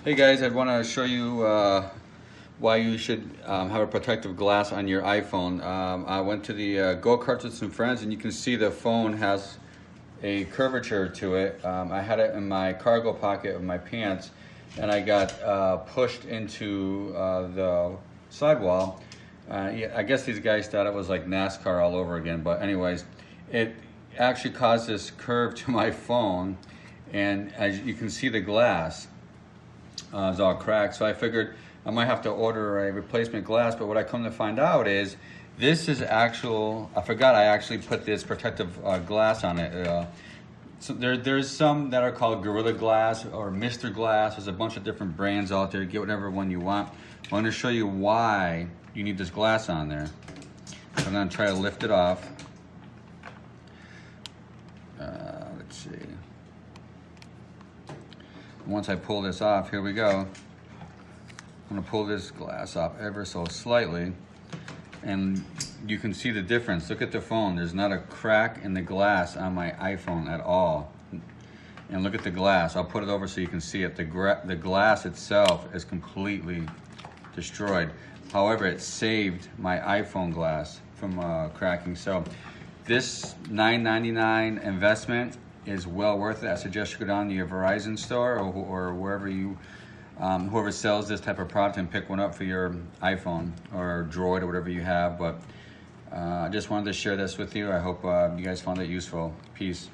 Hey guys, I want to show you why you should have a protective glass on your iPhone. I went to the go-karts with some friends, and you can see the phone has a curvature to it. I had it in my cargo pocket of my pants, and I got pushed into the sidewall. Yeah, I guess these guys thought it was like NASCAR all over again, but anyways, it actually caused this curve to my phone, and as you can see, the glass is all cracked. So I figured I might have to order a replacement glass, but what I come to find out is this is actual, I forgot I actually put this protective glass on it. So there's some that are called Gorilla Glass or Mr. Glass. There's a bunch of different brands out there. Get whatever one you want. I'm going to show you why you need this glass on there. So I'm going to try to lift it off. Let's see. Once I pull this off, here we go. I'm gonna pull this glass off ever so slightly, and you can see the difference. Look at the phone. There's not a crack in the glass on my iPhone at all. And look at the glass. I'll put it over so you can see it. The glass itself is completely destroyed. However, it saved my iPhone glass from cracking. So this $9.99 investment is well worth it. I suggest you go down to your Verizon store or wherever you, whoever sells this type of product, and pick one up for your iPhone or Droid or whatever you have. But I just wanted to share this with you. I hope you guys found it useful. Peace.